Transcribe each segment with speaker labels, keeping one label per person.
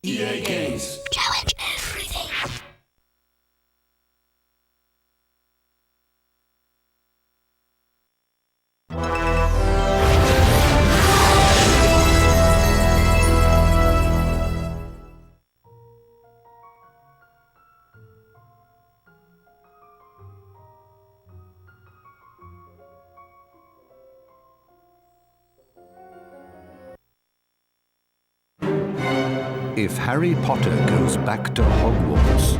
Speaker 1: EA Games.
Speaker 2: Challenge everything.
Speaker 3: If Harry Potter goes back to Hogwarts,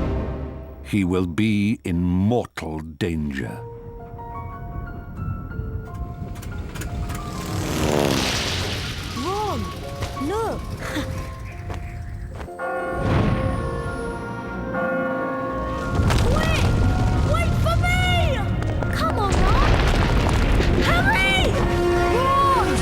Speaker 3: he will be in mortal danger.
Speaker 2: Ron, look. Wait for me! Come on, Ron. Harry! Ron!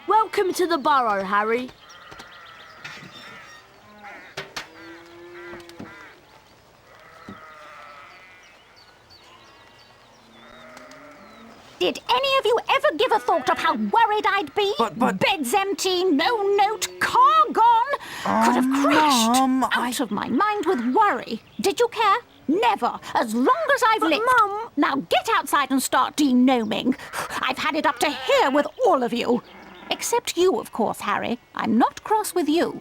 Speaker 2: Welcome to the burrow, Harry.
Speaker 4: Did any of you ever give a thought of how worried I'd be?
Speaker 5: But-
Speaker 4: Bed's empty, no note, car gone. Could have crashed.
Speaker 5: Mum,
Speaker 4: Out of my mind with worry. Did you care? Never. As long as I've lived.
Speaker 2: Mum.
Speaker 4: Now get outside and start denoming. I've had it up to here with all of you. Except you, of course, Harry. I'm not cross with you.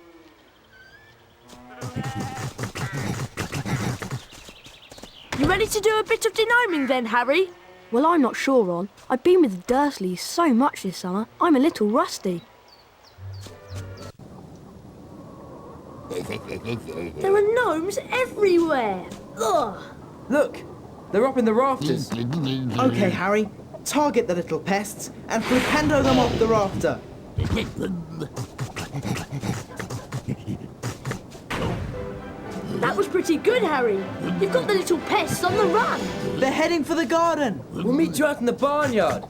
Speaker 2: You ready to do a bit of denoming then, Harry? Well, I'm not sure, Ron. I've been with the Dursleys so much this summer, I'm a little rusty. There are gnomes everywhere. Ugh.
Speaker 5: Look, they're up in the rafters.
Speaker 6: Okay, Harry, target the little pests and flipendo them off the rafter.
Speaker 2: That was pretty good, Harry. You've got the little pests on the run.
Speaker 6: They're heading for the garden.
Speaker 5: We'll meet you out in the barnyard.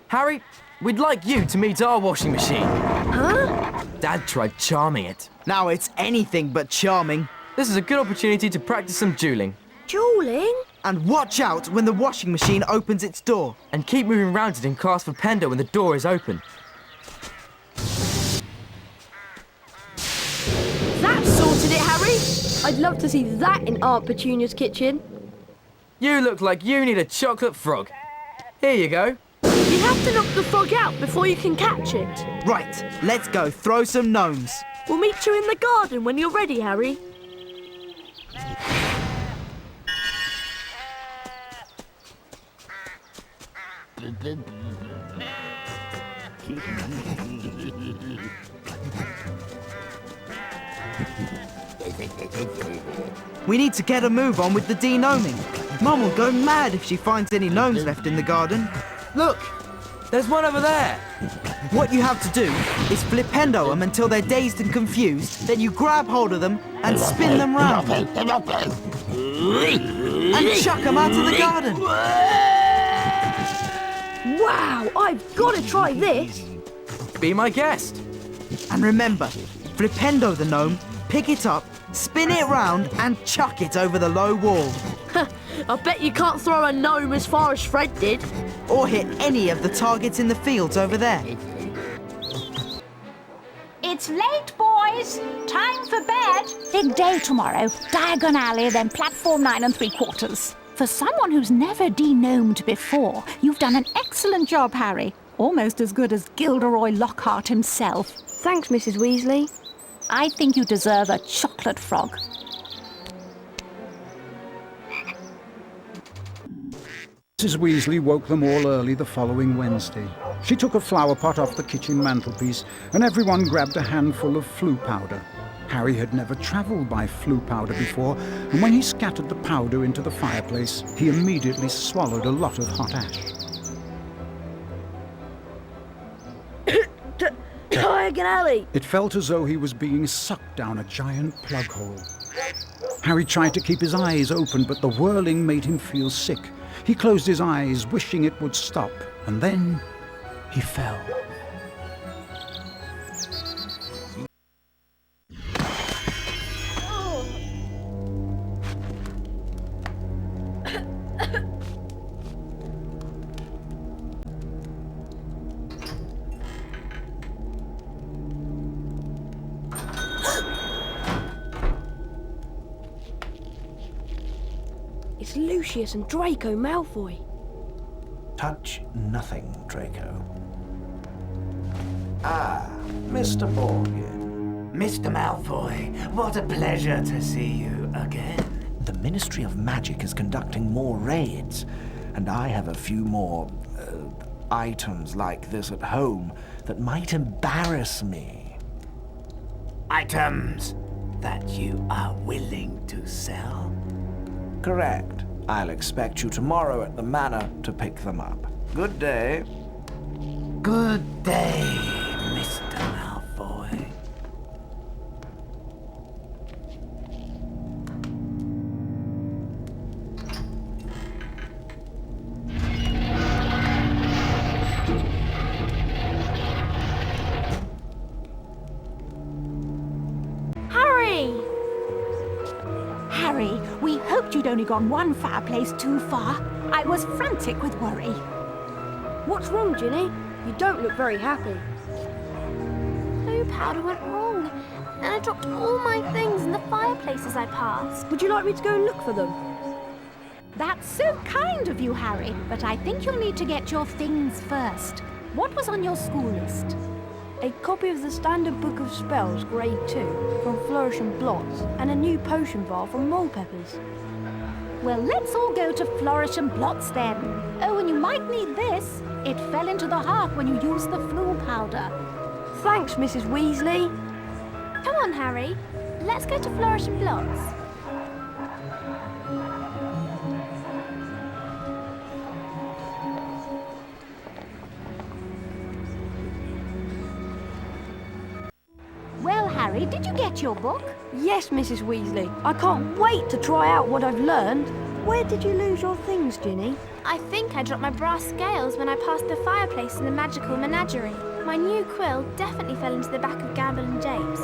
Speaker 5: Harry, we'd like you to meet our washing machine.
Speaker 2: Huh?
Speaker 5: Dad tried charming it.
Speaker 6: Now it's anything but charming.
Speaker 5: This is a good opportunity to practice some dueling.
Speaker 2: Dueling?
Speaker 6: And watch out when the washing machine opens its door.
Speaker 5: And keep moving round it and cast for Pendo when the door is open.
Speaker 2: That sorted it, Harry. I'd love to see that in Aunt Petunia's kitchen.
Speaker 5: You look like you need a chocolate frog. Here you go.
Speaker 2: You have to knock the frog out before you can catch it.
Speaker 6: Right, let's go throw some gnomes.
Speaker 2: We'll meet you in the garden when you're ready, Harry.
Speaker 6: We need to get a move on with the denoming. Mum will go mad if she finds any gnomes left in the garden.
Speaker 5: Look, there's one over there.
Speaker 6: What you have to do is flipendo them until they're dazed and confused, then you grab hold of them and spin them round. And chuck them out of the garden.
Speaker 2: Wow, I've got to try this.
Speaker 5: Be my guest.
Speaker 6: And remember, flipendo the gnome, pick it up, spin it round and chuck it over the low wall.
Speaker 2: I bet you can't throw a gnome as far as Fred did.
Speaker 6: Or hit any of the targets in the fields over there.
Speaker 4: It's late, boys. Time for bed. Big day tomorrow. Diagon Alley, then platform 9 3/4. For someone who's never denomed before, you've done an excellent job, Harry. Almost as good as Gilderoy Lockhart himself.
Speaker 2: Thanks, Mrs. Weasley.
Speaker 4: I think you deserve a chocolate frog.
Speaker 1: Mrs. Weasley woke them all early the following Wednesday. She took a flower pot off the kitchen mantelpiece, and everyone grabbed a handful of flue powder. Harry had never travelled by flue powder before, and when he scattered the powder into the fireplace, he immediately swallowed a lot of hot ash.
Speaker 2: Diagon Alley!
Speaker 1: It felt as though he was being sucked down a giant plug hole. Harry tried to keep his eyes open, but the whirling made him feel sick. He closed his eyes, wishing it would stop, and then he fell.
Speaker 2: It's Lucius and Draco Malfoy.
Speaker 7: Touch nothing, Draco. Ah, Mr. Borgin.
Speaker 8: Mr. Malfoy, what a pleasure to see you again.
Speaker 7: The Ministry of Magic is conducting more raids, and I have a few more items like this at home that might embarrass me.
Speaker 8: Items that you are willing to sell?
Speaker 7: Correct. I'll expect you tomorrow at the manor to pick them up. Good day.
Speaker 8: Good day, Mr. Malfoy.
Speaker 2: Harry!
Speaker 4: Harry, we hoped you'd only gone one fireplace too far. I was frantic with worry.
Speaker 2: What's wrong, Ginny? You don't look very happy.
Speaker 9: Blue powder went wrong, and I dropped all my things in the fireplace as I passed.
Speaker 2: Would you like me to go and look for them?
Speaker 4: That's so kind of you, Harry, but I think you'll need to get your things first. What was on your school list?
Speaker 2: A copy of the Standard Book of Spells, Grade 2, from Flourish and Blots, and a new potion vial from Mole Peppers.
Speaker 4: Well, let's all go to Flourish and Blots then. Oh, and you might need this. It fell into the hearth when you used the flue powder.
Speaker 2: Thanks, Mrs. Weasley.
Speaker 9: Come on, Harry. Let's go to Flourish and Blots.
Speaker 4: Well, Harry, did you get your book?
Speaker 2: Yes, Mrs. Weasley. I can't wait to try out what I've learned. Where did you lose your things, Ginny?
Speaker 9: I think I dropped my brass scales when I passed the fireplace in the magical menagerie. My new quill definitely fell into the back of Gamble and Japes.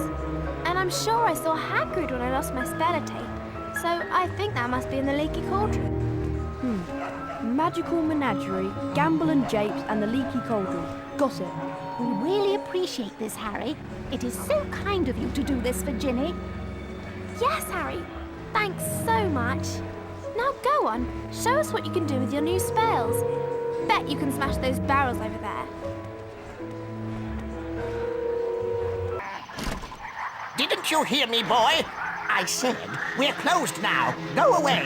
Speaker 9: And I'm sure I saw Hagrid when I lost my speller tape. So I think that must be in the Leaky Cauldron.
Speaker 2: Magical Menagerie, Gamble and Japes, and the Leaky Cauldron. Got it.
Speaker 4: We really appreciate this, Harry. It is so kind of you to do this for Ginny.
Speaker 9: Yes, Harry. Thanks so much. Now go on. Show us what you can do with your new spells. Bet you can smash those barrels over there.
Speaker 8: Didn't you hear me, boy? I said, we're closed now. Go away.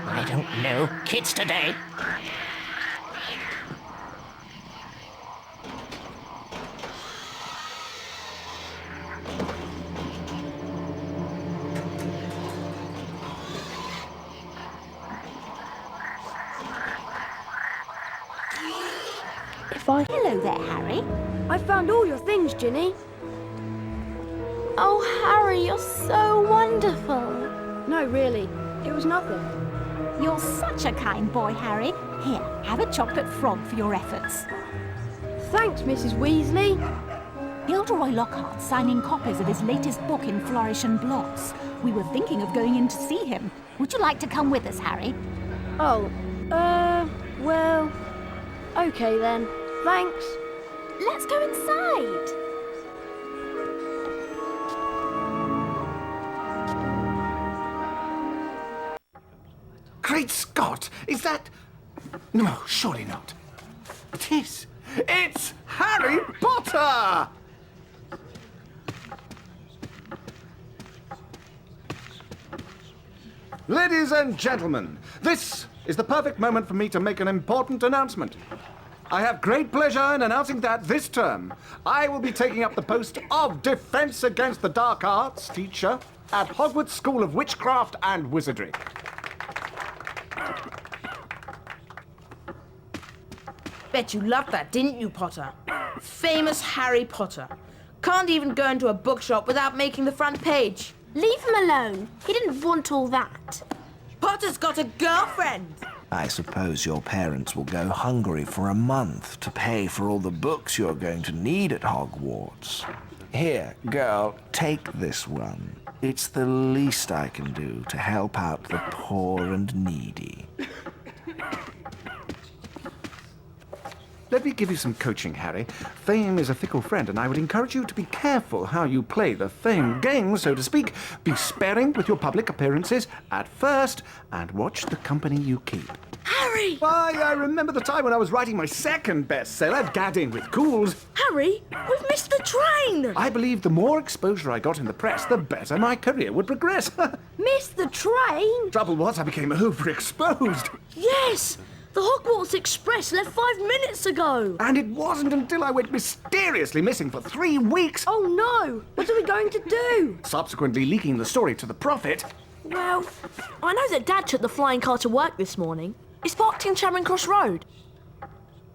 Speaker 8: I don't know kids today.
Speaker 4: Hello there, Harry.
Speaker 2: I found all your things, Ginny.
Speaker 9: Oh, Harry, you're so wonderful.
Speaker 2: No, really. It was nothing.
Speaker 4: You're such a kind boy, Harry. Here, have a chocolate frog for your efforts.
Speaker 2: Thanks, Mrs. Weasley.
Speaker 4: Gilderoy Lockhart's signing copies of his latest book in Flourish and Blots. We were thinking of going in to see him. Would you like to come with us, Harry?
Speaker 2: Oh, well... Okay then. Thanks.
Speaker 9: Let's go inside.
Speaker 7: Great Scott! Is that... No, surely not. It is. It's Harry Potter!
Speaker 10: Ladies and gentlemen, this is the perfect moment for me to make an important announcement. I have great pleasure in announcing that this term, I will be taking up the post of Defense Against the Dark Arts teacher at Hogwarts School of Witchcraft and Wizardry.
Speaker 11: Bet you loved that, didn't you, Potter? Famous Harry Potter. Can't even go into a bookshop without making the front page.
Speaker 2: Leave him alone. He didn't want all that.
Speaker 11: Potter's got a girlfriend.
Speaker 7: I suppose your parents will go hungry for a month to pay for all the books you're going to need at Hogwarts. Here, girl, take this one. It's the least I can do to help out the poor and needy.
Speaker 10: Let me give you some coaching, Harry. Fame is a fickle friend, and I would encourage you to be careful how you play the fame game, so to speak. Be sparing with your public appearances at first, and watch the company you keep.
Speaker 2: Harry!
Speaker 10: Why, I remember the time when I was writing my second bestseller, Gadding with Ghouls.
Speaker 2: Harry, we've missed the train!
Speaker 10: I believed the more exposure I got in the press, the better my career would progress.
Speaker 2: Missed the train?
Speaker 10: Trouble was, I became overexposed.
Speaker 2: Yes! The Hogwarts Express left 5 minutes ago.
Speaker 10: And it wasn't until I went mysteriously missing for 3 weeks.
Speaker 2: Oh no! What are we going to do?
Speaker 10: Subsequently leaking the story to the Prophet.
Speaker 2: Well, I know that Dad took the flying car to work this morning. It's parked in Charing Cross Road.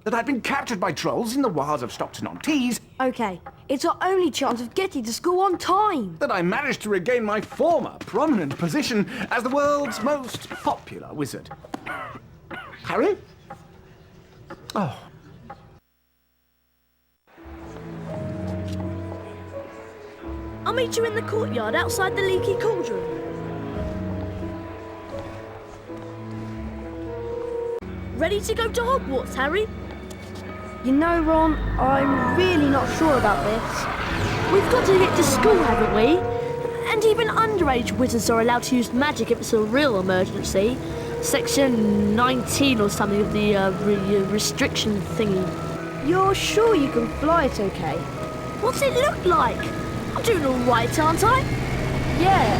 Speaker 10: That I'd been captured by trolls in the wilds of Stockton-on-Tees.
Speaker 2: Okay, it's our only chance of getting to school on time.
Speaker 10: That I managed to regain my former prominent position as the world's most popular wizard. Harry? Oh.
Speaker 2: I'll meet you in the courtyard outside the Leaky Cauldron. Ready to go to Hogwarts, Harry? You know, Ron, I'm really not sure about this. We've got to get to school, haven't we? And even underage wizards are allowed to use magic if it's a real emergency. Section 19 or something of the restriction thingy. You're sure you can fly it okay? What's it look like? I'm doing all right, aren't I? Yeah,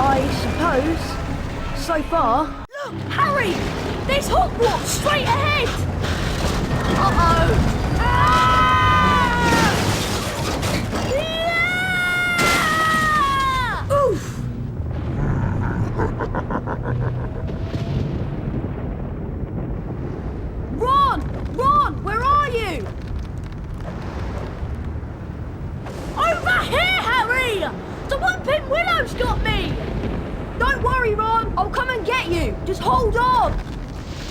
Speaker 2: I suppose. So far. Look, Harry! There's Hogwarts straight ahead! Uh-oh! Ah! Yeah! Oof! Ron, where are you? Over here, Harry! The Whooping Willow's got me! Don't worry, Ron, I'll come and get you. Just hold on.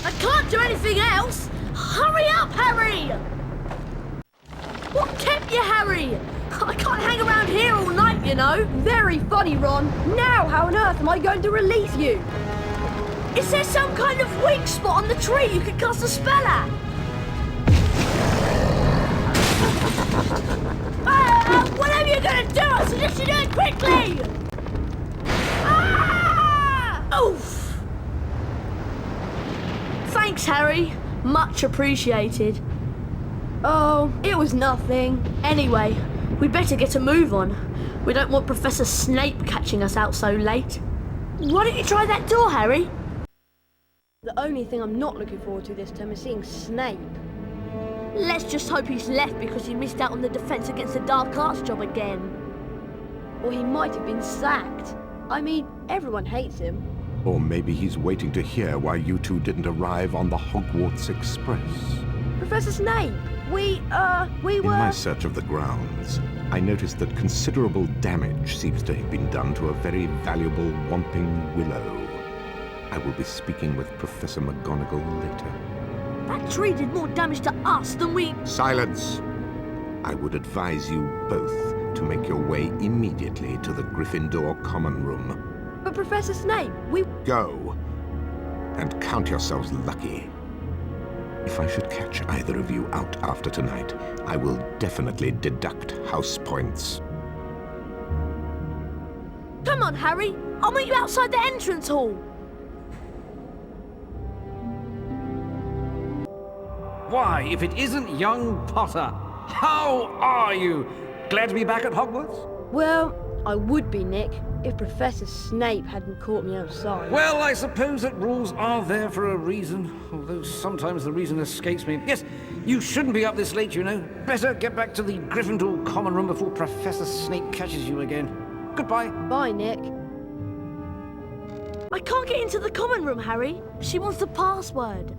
Speaker 2: I can't do anything else. Hurry up, Harry! What kept you, Harry? I can't hang around here all night, you know. Very funny, Ron. Now, how on earth am I going to release you? Is there some kind of weak spot on the tree you could cast a spell at? Whatever you're going to do, I suggest you do it quickly! Ah! Oof! Thanks, Harry. Much appreciated. Oh, it was nothing. Anyway, we'd better get a move on. We don't want Professor Snape catching us out so late. Why don't you try that door, Harry? The only thing I'm not looking forward to this term is seeing Snape. Let's just hope he's left because he missed out on the Defense Against the Dark Arts job again. Or he might have been sacked. I mean, everyone hates him.
Speaker 3: Or maybe he's waiting to hear why you two didn't arrive on the Hogwarts Express.
Speaker 2: Professor Snape, we were...
Speaker 3: In my search of the grounds, I noticed that considerable damage seems to have been done to a very valuable Whomping Willow. I will be speaking with Professor McGonagall later.
Speaker 2: That tree did more damage to us than we...
Speaker 3: Silence! I would advise you both to make your way immediately to the Gryffindor Common Room.
Speaker 2: But Professor Snape, we...
Speaker 3: Go, and count yourselves lucky. If I should catch either of you out after tonight, I will definitely deduct house points.
Speaker 2: Come on, Harry. I'll meet you outside the entrance hall.
Speaker 12: Why, if it isn't young Potter, how are you? Glad to be back at Hogwarts?
Speaker 2: Well, I would be, Nick, If Professor Snape hadn't caught me outside.
Speaker 12: Well, I suppose that rules are there for a reason, although sometimes the reason escapes me. Yes, you shouldn't be up this late, you know. Better get back to the Gryffindor common room before Professor Snape catches you again. Goodbye.
Speaker 2: Bye, Nick. I can't get into the common room, Harry. She wants the password.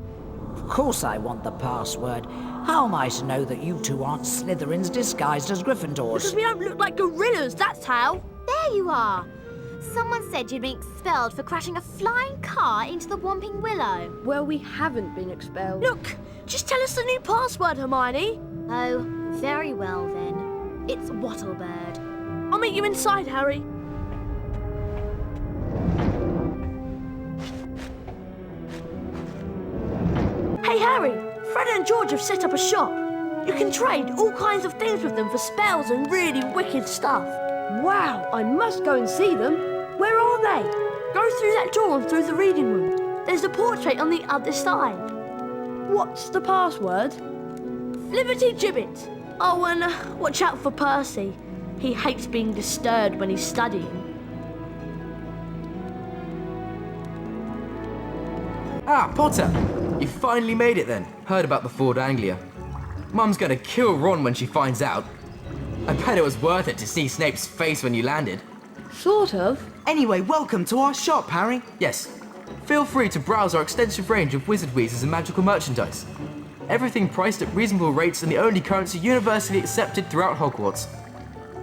Speaker 13: Of course I want the password. How am I to know that you two aren't Slytherins disguised as Gryffindors?
Speaker 2: Because we don't look like gorillas, that's how.
Speaker 9: There you are. Someone said you'd been expelled for crashing a flying car into the Whomping Willow.
Speaker 2: Well, we haven't been expelled.
Speaker 9: Look,
Speaker 2: just tell us the new password, Hermione.
Speaker 9: Oh, very well then. It's Wattlebird.
Speaker 2: I'll meet you inside, Harry. Hey, Harry, Fred and George have set up a shop. You can trade all kinds of things with them for spells and really wicked stuff. Wow, I must go and see them. Where are they? Go through that door and through the reading room. There's a portrait on the other side. What's the password? Flibberty Gibbet. Oh, and watch out for Percy. He hates being disturbed when he's studying.
Speaker 5: Ah, Potter! You finally made it then. Heard about the Ford Anglia. Mum's gonna kill Ron when she finds out. I bet it was worth it to see Snape's face when you landed.
Speaker 2: Sort of.
Speaker 6: Anyway, welcome to our shop, Harry.
Speaker 5: Yes. Feel free to browse our extensive range of wizard wheezes and magical merchandise. Everything priced at reasonable rates and the only currency universally accepted throughout Hogwarts.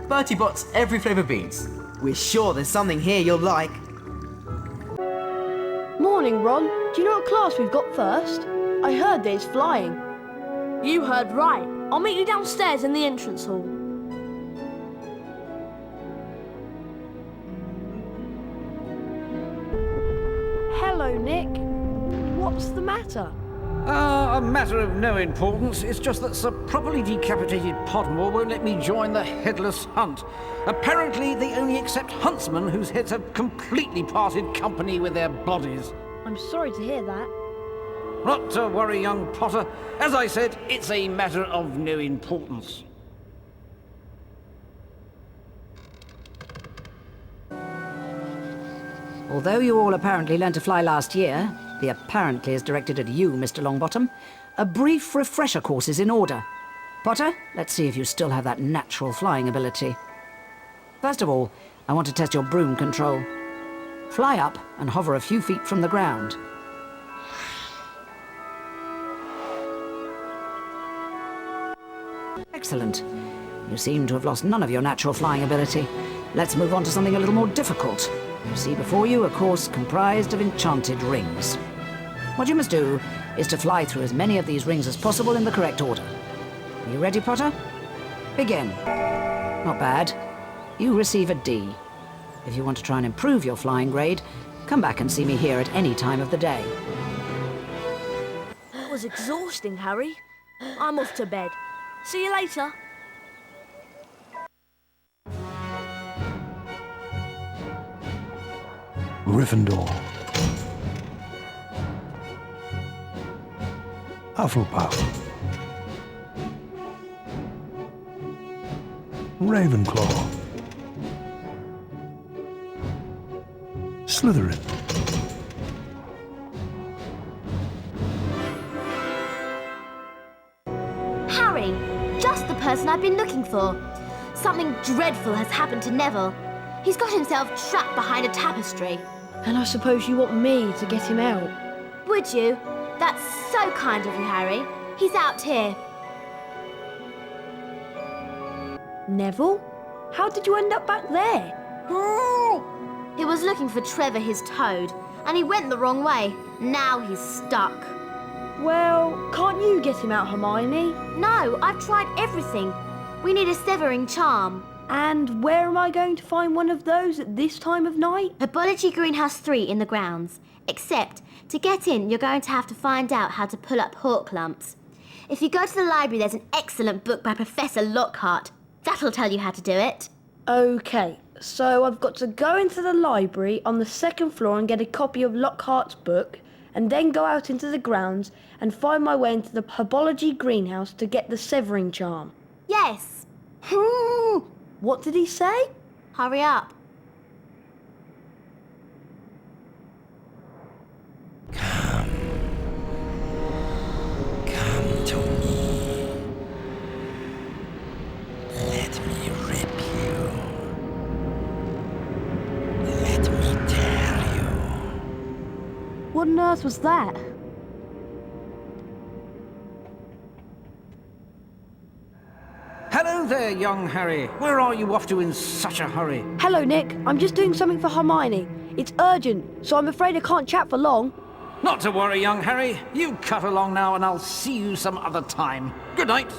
Speaker 5: Bertie Bott's every flavour beans.
Speaker 6: We're sure there's something here you'll like.
Speaker 2: Morning, Ron. Do you know what class we've got first? I heard there's flying. You heard right. I'll meet you downstairs in the entrance hall. Hello, Nick. What's the matter?
Speaker 12: A matter of no importance. It's just that Sir Properly Decapitated Podmore won't let me join the Headless Hunt. Apparently, they only accept huntsmen whose heads have completely parted company with their bodies.
Speaker 2: I'm sorry to hear that.
Speaker 12: Not to worry, young Potter. As I said, it's a matter of no importance.
Speaker 13: Although you all apparently learned to fly last year, the apparently is directed at you, Mr. Longbottom, a brief refresher course is in order. Potter, let's see if you still have that natural flying ability. First of all, I want to test your broom control. Fly up and hover a few feet from the ground. Excellent. You seem to have lost none of your natural flying ability. Let's move on to something a little more difficult. You see before you a course comprised of enchanted rings. What you must do is to fly through as many of these rings as possible in the correct order. Are you ready, Potter? Begin. Not bad. You receive a D. If you want to try and improve your flying grade, come back and see me here at any time of the day.
Speaker 2: That was exhausting, Harry. I'm off to bed. See you later.
Speaker 14: Gryffindor. Hufflepuff. Ravenclaw. Slytherin.
Speaker 9: Harry, just the person I've been looking for. Something dreadful has happened to Neville. He's got himself trapped behind a tapestry.
Speaker 2: And I suppose you want me to get him out?
Speaker 9: Would you? That's so kind of you, Harry. He's out here.
Speaker 2: Neville? How did you end up back there?
Speaker 9: He was looking for Trevor, his toad, and he went the wrong way. Now he's stuck.
Speaker 2: Well, can't you get him out, Hermione?
Speaker 9: No, I've tried everything. We need a severing charm.
Speaker 2: And where am I going to find one of those at this time of night?
Speaker 9: Herbology Greenhouse 3 in the grounds. Except, to get in, you're going to have to find out how to pull up hawk lumps. If you go to the library, there's an excellent book by Professor Lockhart. That'll tell you how to do it.
Speaker 2: OK, so I've got to go into the library on the second floor and get a copy of Lockhart's book, and then go out into the grounds and find my way into the Herbology Greenhouse to get the severing charm.
Speaker 9: Yes.
Speaker 2: What did he say?
Speaker 9: Hurry up.
Speaker 2: What on earth was that?
Speaker 12: Hello there, young Harry. Where are you off to in such a hurry?
Speaker 2: Hello, Nick. I'm just doing something for Hermione. It's urgent, so I'm afraid I can't chat for long.
Speaker 12: Not to worry, young Harry. You cut along now and I'll see you some other time. Good night.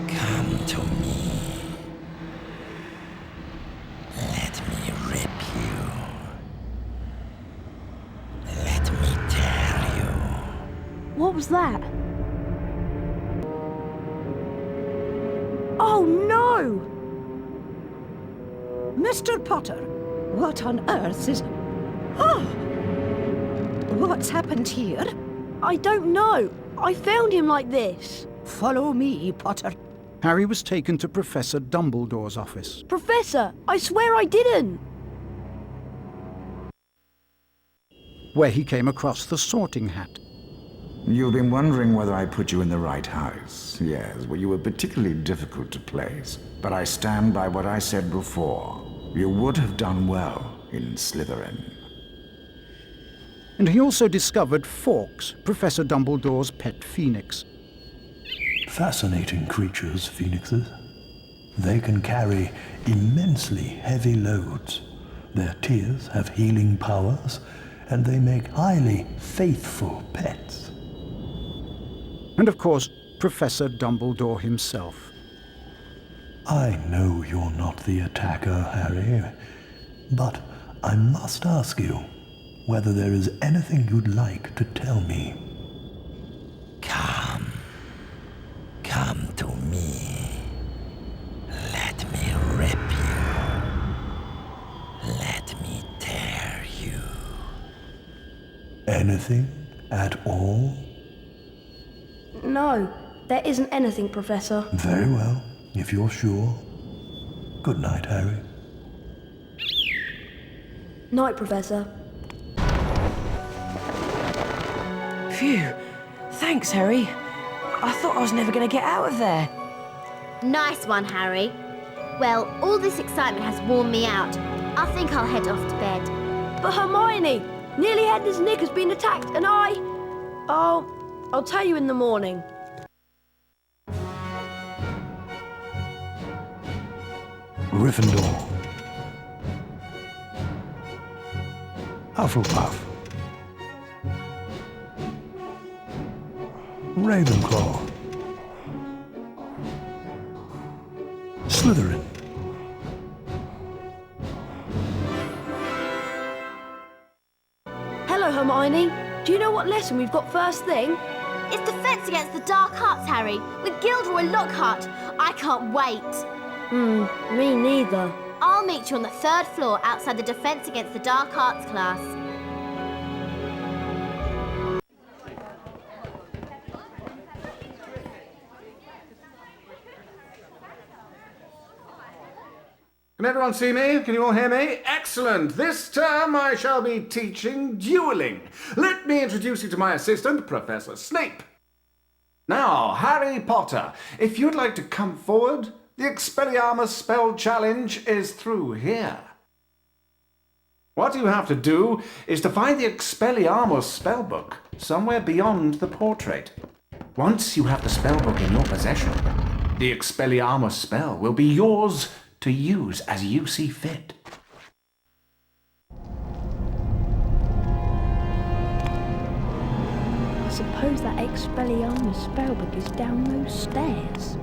Speaker 15: Come to me. Let me rip you. Let me tear you.
Speaker 2: What was that? Oh, no!
Speaker 16: Mr. Potter, what on earth is... Oh! What's happened here?
Speaker 2: I don't know. I found him like this.
Speaker 16: Follow me, Potter.
Speaker 1: Harry was taken to Professor Dumbledore's office.
Speaker 2: Professor, I swear I didn't.
Speaker 1: Where he came across the Sorting Hat.
Speaker 17: You've been wondering whether I put you in the right house. Yes, well, you were particularly difficult to place. But I stand by what I said before. You would have done well in Slytherin.
Speaker 1: And he also discovered Fawkes, Professor Dumbledore's pet phoenix.
Speaker 14: Fascinating creatures, phoenixes. They can carry immensely heavy loads. Their tears have healing powers, and they make highly faithful pets.
Speaker 1: And of course, Professor Dumbledore himself.
Speaker 14: I know you're not the attacker, Harry, but I must ask you whether there is anything you'd like to tell me.
Speaker 15: Come. Come to me. Let me rip you. Let me tear you.
Speaker 14: Anything at all?
Speaker 2: No, there isn't anything, Professor.
Speaker 14: Very well, if you're sure. Good night, Harry.
Speaker 2: Night, Professor.
Speaker 11: Phew. Thanks, Harry. I thought I was never going to get out of there.
Speaker 9: Nice one, Harry. Well, all this excitement has worn me out. I think I'll head off to bed.
Speaker 2: But Hermione, nearly Headless Nick has been attacked and I'll tell you in the morning.
Speaker 14: Gryffindor. Hufflepuff. Ravenclaw. Slytherin.
Speaker 2: Hello, Hermione. Do you know what lesson we've got first thing?
Speaker 9: It's Defense Against the Dark Arts, Harry, with Gilderoy Lockhart. I can't wait.
Speaker 2: Me neither.
Speaker 9: I'll meet you on the 3rd floor outside the Defense Against the Dark Arts class.
Speaker 10: Can everyone see me? Can you all hear me? Excellent! This term I shall be teaching dueling. Let me introduce you to my assistant, Professor Snape. Now, Harry Potter, if you'd like to come forward, the Expelliarmus spell challenge is through here. What you have to do is to find the Expelliarmus spellbook somewhere beyond the portrait. Once you have the spellbook in your possession, the Expelliarmus spell will be yours to use as you see fit.
Speaker 2: I suppose that Expelliarmus spellbook is down those stairs.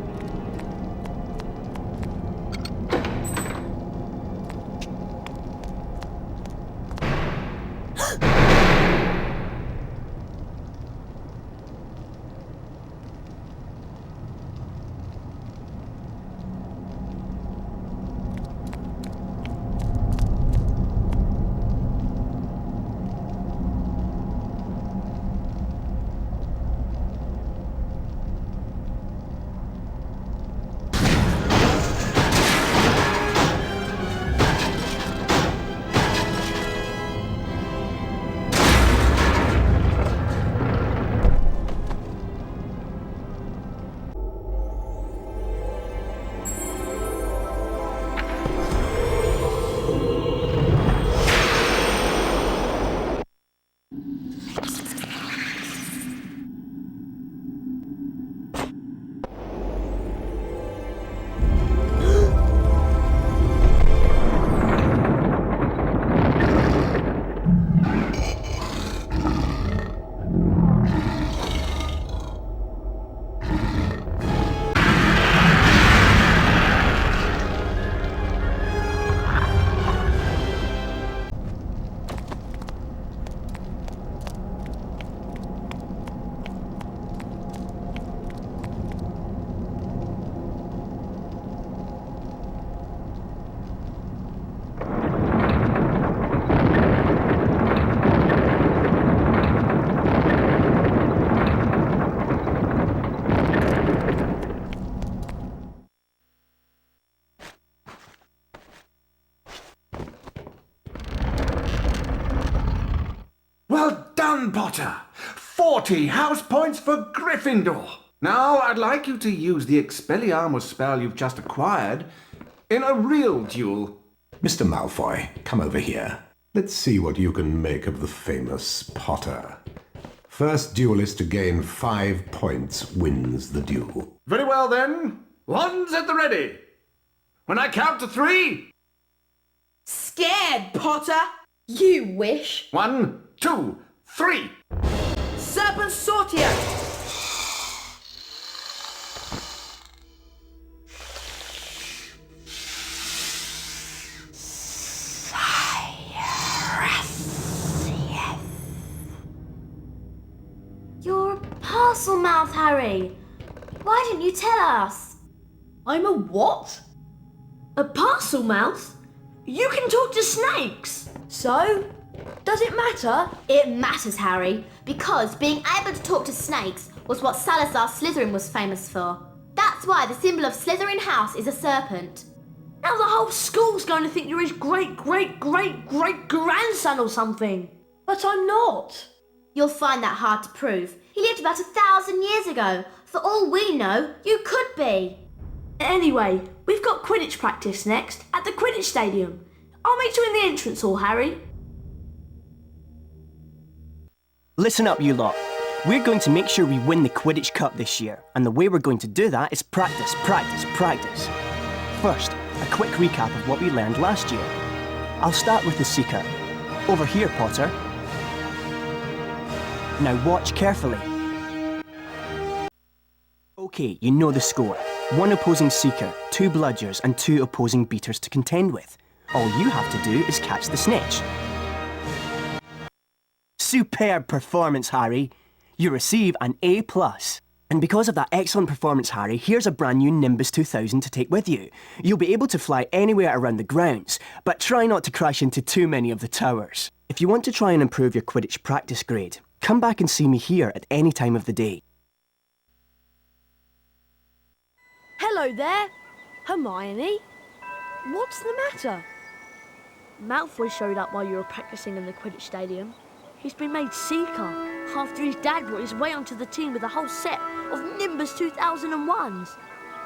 Speaker 10: done, Potter! 40 house points for Gryffindor! Now, I'd like you to use the Expelliarmus spell you've just acquired in a real duel.
Speaker 3: Mr. Malfoy, come over here. Let's see what you can make of the famous Potter. First duelist to gain 5 points wins the duel.
Speaker 10: Very well, then. Wands at the ready. When I count to 3...
Speaker 11: Scared, Potter? You wish.
Speaker 10: 1, 2, 3.
Speaker 11: Serpent Sortia!
Speaker 2: You're a parcel mouth, Harry. Why didn't you tell us?
Speaker 11: I'm a what?
Speaker 2: A parcel mouth? You can talk to snakes.
Speaker 11: So? Does it matter?
Speaker 2: It matters, Harry, because being able to talk to snakes was what Salazar Slytherin was famous for. That's why the symbol of Slytherin House is a serpent.
Speaker 11: Now the whole school's going to think you're his great-great-great-great-grandson or something. But I'm not.
Speaker 2: You'll find that hard to prove. He lived about 1,000 years ago. For all we know, you could be.
Speaker 11: Anyway, we've got Quidditch practice next at the Quidditch Stadium. I'll meet you in the entrance hall, Harry.
Speaker 18: Listen up, you lot. We're going to make sure we win the Quidditch Cup this year, and the way we're going to do that is practice, practice, practice. First, a quick recap of what we learned last year. I'll start with the Seeker. Over here, Potter. Now watch carefully. Okay, you know the score. 1 opposing Seeker, 2 Bludgers, and 2 opposing Beaters to contend with. All you have to do is catch the snitch. Superb performance, Harry. You receive an A+. And because of that excellent performance, Harry, here's a brand new Nimbus 2000 to take with you. You'll be able to fly anywhere around the grounds, but try not to crash into too many of the towers. If you want to try and improve your Quidditch practice grade, come back and see me here at any time of the day.
Speaker 2: Hello there, Hermione. What's the matter?
Speaker 11: Malfoy showed up while you were practicing in the Quidditch Stadium. He's been made Seeker after his dad brought his way onto the team with a whole set of Nimbus 2001s.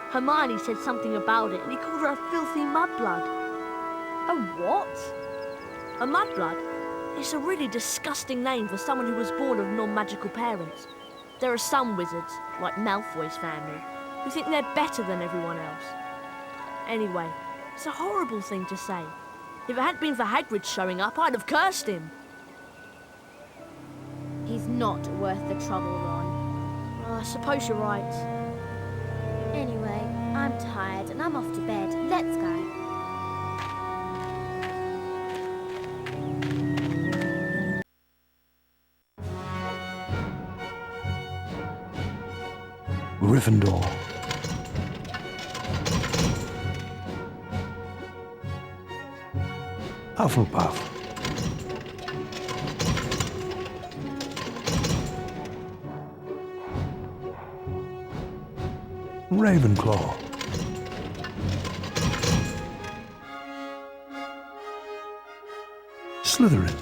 Speaker 11: Hermione said something about it and he called her a filthy mudblood.
Speaker 2: A what?
Speaker 11: A mudblood? It's a really disgusting name for someone who was born of non-magical parents. There are some wizards, like Malfoy's family, who think they're better than everyone else. Anyway, it's a horrible thing to say. If it hadn't been for Hagrid showing up, I'd have cursed him.
Speaker 2: He's not worth the trouble, Ron.
Speaker 11: I suppose you're right.
Speaker 2: Anyway, I'm tired and I'm off to bed. Let's go.
Speaker 14: Gryffindor. Hufflepuff. Ravenclaw. Slytherin.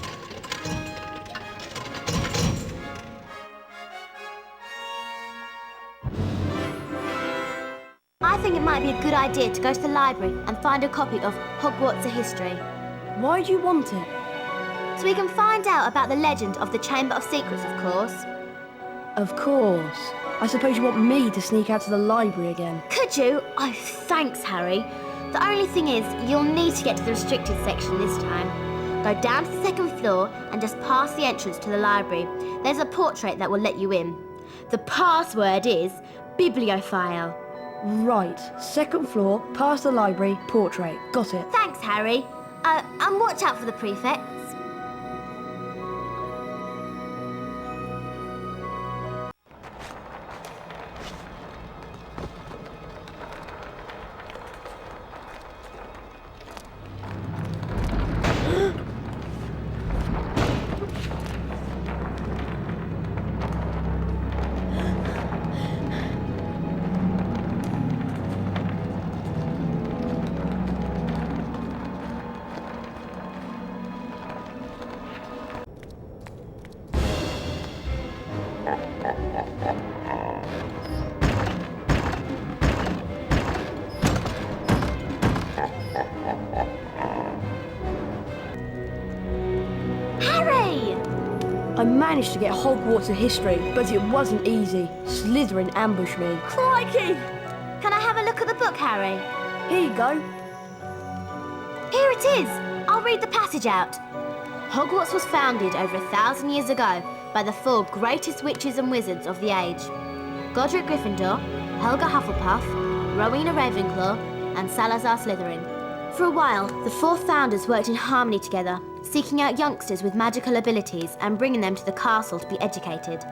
Speaker 2: I think it might be a good idea to go to the library and find a copy of Hogwarts: A History.
Speaker 11: Why do you want it?
Speaker 2: So we can find out about the legend of the Chamber of Secrets, of course.
Speaker 11: Of course. I suppose you want me to sneak out to the library again.
Speaker 2: Could you? Oh, thanks, Harry. The only thing is, you'll need to get to the restricted section this time. Go down to the 2nd floor and just pass the entrance to the library. There's a portrait that will let you in. The password is bibliophile.
Speaker 11: Right. 2nd floor, past the library, portrait. Got it.
Speaker 2: Thanks, Harry. And watch out for the prefects.
Speaker 9: Harry!
Speaker 11: I managed to get Hogwarts in history, but it wasn't easy. Slytherin ambushed me.
Speaker 9: Crikey! Can I have a look at the book, Harry?
Speaker 11: Here you go.
Speaker 9: Here it is! I'll read the passage out. Hogwarts was founded over 1,000 years ago by the 4 greatest witches and wizards of the age. Godric Gryffindor, Helga Hufflepuff, Rowena Ravenclaw, and Salazar Slytherin. For a while, the 4 founders worked in harmony together, seeking out youngsters with magical abilities and bringing them to the castle to be educated.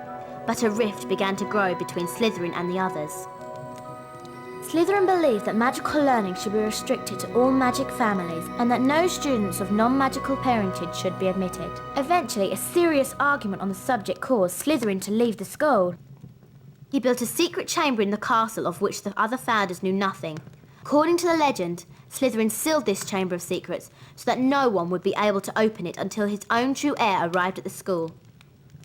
Speaker 9: But a rift began to grow between Slytherin and the others. Slytherin believed that magical learning should be restricted to all magic families and that no students of non-magical parentage should be admitted. Eventually, a serious argument on the subject caused Slytherin to leave the school. He built a secret chamber in the castle of which the other founders knew nothing. According to the legend, Slytherin sealed this chamber of secrets so that no one would be able to open it until his own true heir arrived at the school.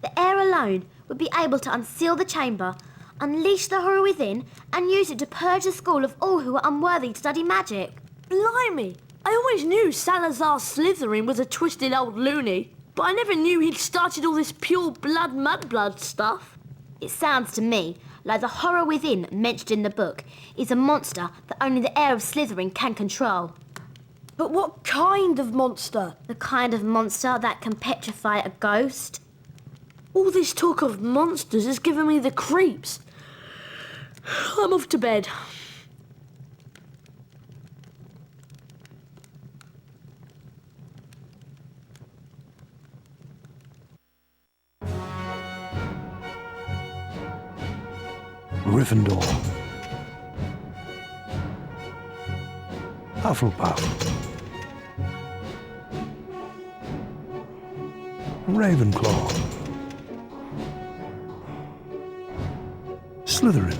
Speaker 9: The heir alone would be able to unseal the chamber, unleash the horror within, and use it to purge the school of all who were unworthy to study magic.
Speaker 11: Blimey! I always knew Salazar Slytherin was a twisted old loony, but I never knew he'd started all this pure blood mudblood stuff.
Speaker 9: It sounds to me like the horror within mentioned in the book is a monster that only the heir of Slytherin can control.
Speaker 11: But what kind of monster?
Speaker 9: The kind of monster that can petrify a ghost.
Speaker 11: All this talk of monsters is giving me the creeps. I'm off to bed.
Speaker 14: Gryffindor. Hufflepuff. Ravenclaw. Slytherin.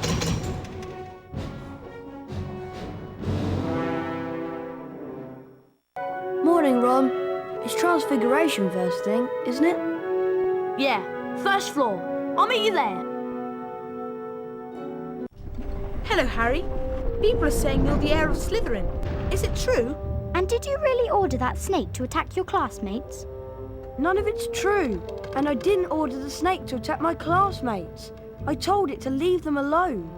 Speaker 11: Morning, Ron. It's Transfiguration first thing, isn't it? Yeah, first floor. I'll meet you there.
Speaker 19: Hello, Harry. People are saying you're the heir of Slytherin. Is it true?
Speaker 9: And did you really order that snake to attack your classmates?
Speaker 11: None of it's true. And I didn't order the snake to attack my classmates. I told it to leave them alone.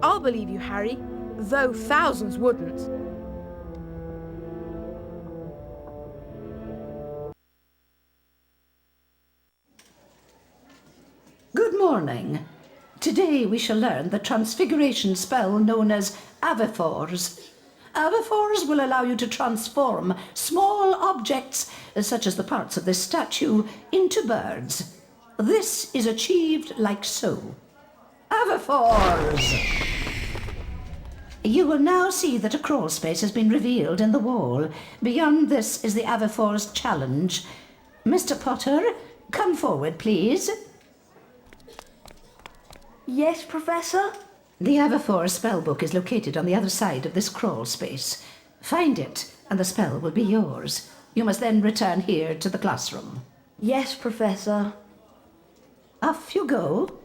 Speaker 19: I'll believe you, Harry, though thousands wouldn't.
Speaker 13: Good morning. Today we shall learn the transfiguration spell known as Avifors. Avifors will allow you to transform small objects, such as the parts of this statue, into birds. This is achieved like so. Avifors! You will now see that a crawl space has been revealed in the wall. Beyond this is the Avifors challenge. Mr. Potter, come forward, please.
Speaker 11: Yes, Professor?
Speaker 13: The Avifors spellbook is located on the other side of this crawl space. Find it, and the spell will be yours. You must then return here to the classroom.
Speaker 11: Yes, Professor.
Speaker 13: Off you go.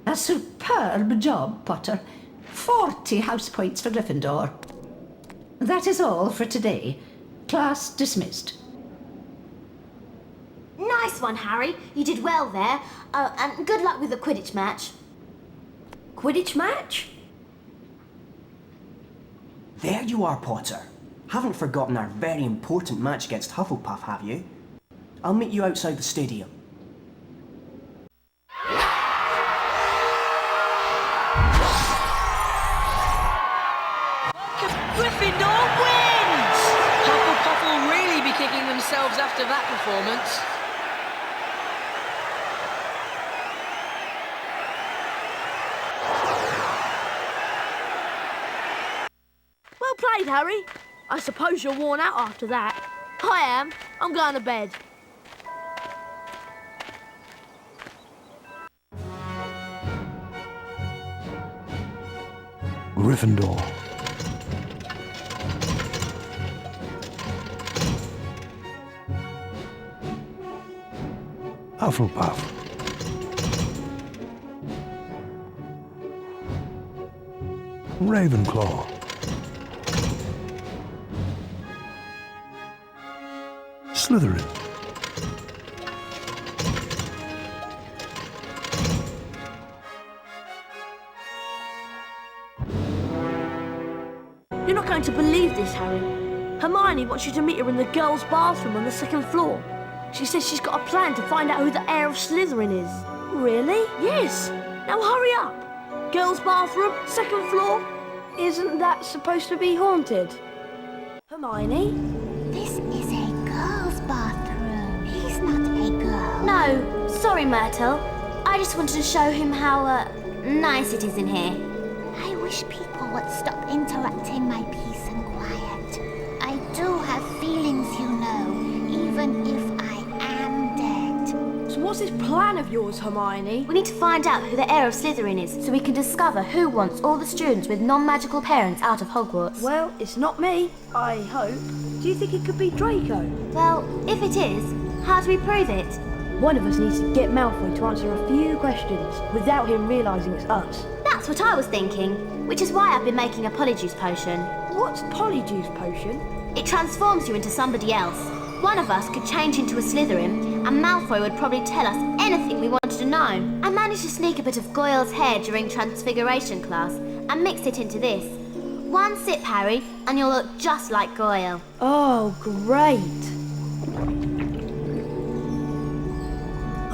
Speaker 13: A superb job, Potter. 40 house points for Gryffindor. That is all for today. Class dismissed.
Speaker 9: Nice one, Harry. You did well there. And good luck with the Quidditch match.
Speaker 11: Quidditch match?
Speaker 18: There you are, Potter. Haven't forgotten our very important match against Hufflepuff, have you? I'll meet you outside the stadium.
Speaker 20: Gryffindor wins! Hufflepuff will really be kicking themselves after that performance.
Speaker 11: Well played, Harry. I suppose you're worn out after that. I am. I'm going to bed.
Speaker 14: Gryffindor. Hufflepuff. Ravenclaw. Slytherin.
Speaker 11: You're not going to believe this, Harry. Hermione wants you to meet her in the girls' bathroom on the second floor. She says she's got a plan to find out who the heir of Slytherin is. Really? Yes. Now hurry up. Girls' bathroom, second floor.
Speaker 2: Isn't that supposed to be haunted?
Speaker 11: Hermione?
Speaker 4: This is a girl's bathroom. He's not a girl.
Speaker 9: No, sorry, Myrtle. I just wanted to show him how, nice it is in here.
Speaker 4: I wish people would stop interrupting my peace and quiet. I do have feelings, you know, even if I am dead.
Speaker 2: So what's this plan of yours, Hermione?
Speaker 9: We need to find out who the heir of Slytherin is, so we can discover who wants all the students with non-magical parents out of Hogwarts.
Speaker 2: Well, it's not me, I hope. Do you think it could be Draco?
Speaker 9: Well, if it is, how do we prove it?
Speaker 2: One of us needs to get Malfoy to answer a few questions without him realising it's us.
Speaker 9: That's what I was thinking, which is why I've been making a Polyjuice potion.
Speaker 2: What's Polyjuice potion?
Speaker 9: It transforms you into somebody else. One of us could change into a Slytherin, and Malfoy would probably tell us anything we wanted to know. I managed to sneak a bit of Goyle's hair during Transfiguration class and mixed it into this. One sip, Harry, and you'll look just like Goyle.
Speaker 2: Oh, great.